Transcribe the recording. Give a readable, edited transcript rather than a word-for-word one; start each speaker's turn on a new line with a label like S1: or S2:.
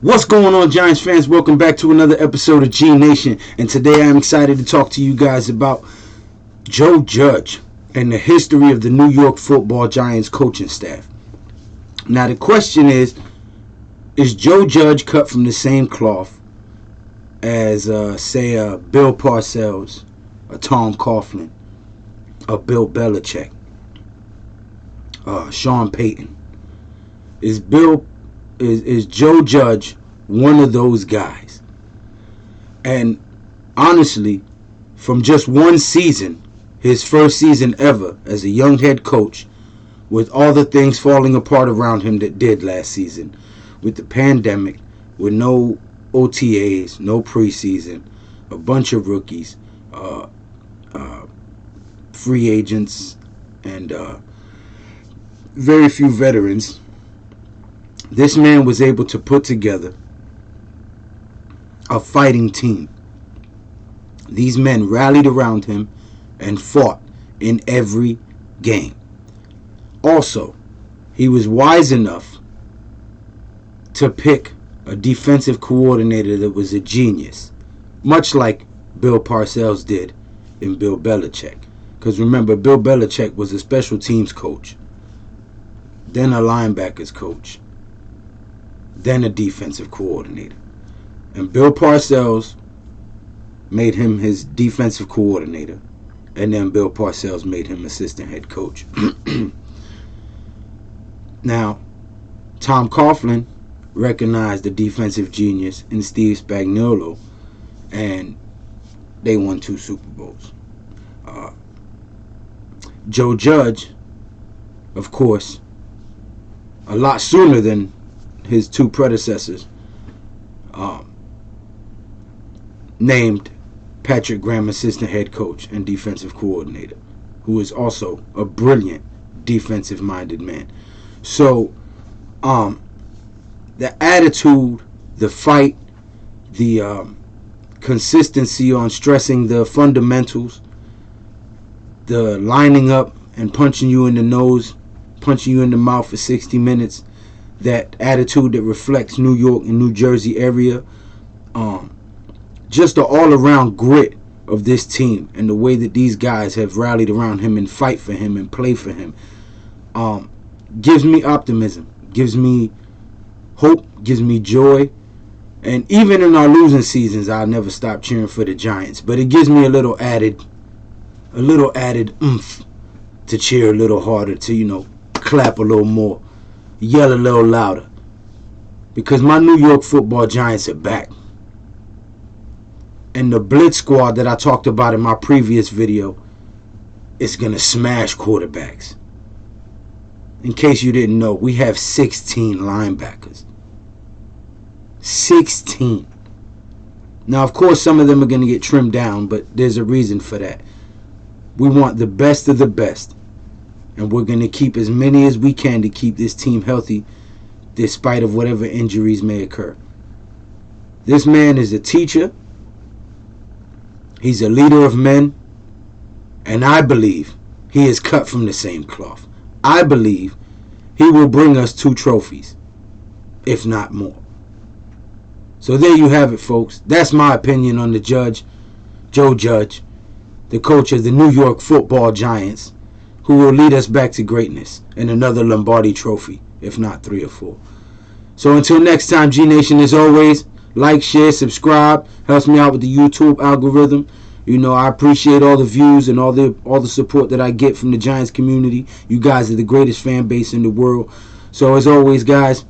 S1: What's going on, Giants fans? Welcome back to another episode of G Nation. And today I'm excited to talk to you guys about Joe Judge and the history of the New York Football Giants coaching staff. Now, the question is Joe Judge cut from the same cloth as, say, a Bill Parcells, a Tom Coughlin, a Bill Belichick, Sean Payton? Is Joe Judge one of those guys? And honestly, from just one season, his first season ever as a young head coach, with all the things falling apart around him that did last season, with the pandemic, with no OTAs, no preseason, a bunch of rookies, free agents, and very few veterans, this man was able to put together a fighting team. These men rallied around him and fought in every game. Also, he was wise enough to pick a defensive coordinator that was a genius, much like Bill Parcells did in Bill Belichick. Because remember, Bill Belichick was a special teams coach, then a linebackers coach, then a defensive coordinator. And Bill Parcells made him his defensive coordinator, and then Bill Parcells made him assistant head coach. Now, Tom Coughlin recognized the defensive genius in Steve Spagnuolo, and they won 2 Super Bowls. Joe Judge, of course, a lot sooner than his 2 predecessors, named Patrick Graham assistant head coach and defensive coordinator, who is also a brilliant defensive-minded man. So, the attitude, the fight, the consistency on stressing the fundamentals, the lining up and punching you in the nose, punching you in the mouth for 60 minutes, that attitude that reflects New York and New Jersey area, just the all-around grit of this team and the way that these guys have rallied around him and fight for him and play for him, gives me optimism, gives me hope, gives me joy. And even in our losing seasons, I'll never stop cheering for the Giants. But it gives me a little added oomph to cheer a little harder, to, clap a little more, yell a little louder, because my New York Football Giants are back. And the blitz squad that I talked about in my previous video is going to smash quarterbacks. In case you didn't know, we have 16 linebackers. 16. Now, of course, some of them are going to get trimmed down, but there's a reason for that. We want the best of the best. And we're going to keep as many as we can to keep this team healthy, despite of whatever injuries may occur. This man is a teacher. He's a leader of men. And I believe he is cut from the same cloth. I believe he will bring us 2 trophies, if not more. So there you have it, folks. That's my opinion on the Judge, Joe Judge, the coach of the New York Football Giants, who will lead us back to greatness and another Lombardi trophy, if not 3 or 4. So until next time, G Nation, as always, like, share, subscribe. Helps me out with the YouTube algorithm. I appreciate all the views and all the support that I get from the Giants community. You guys are the greatest fan base in the world. So as always, guys,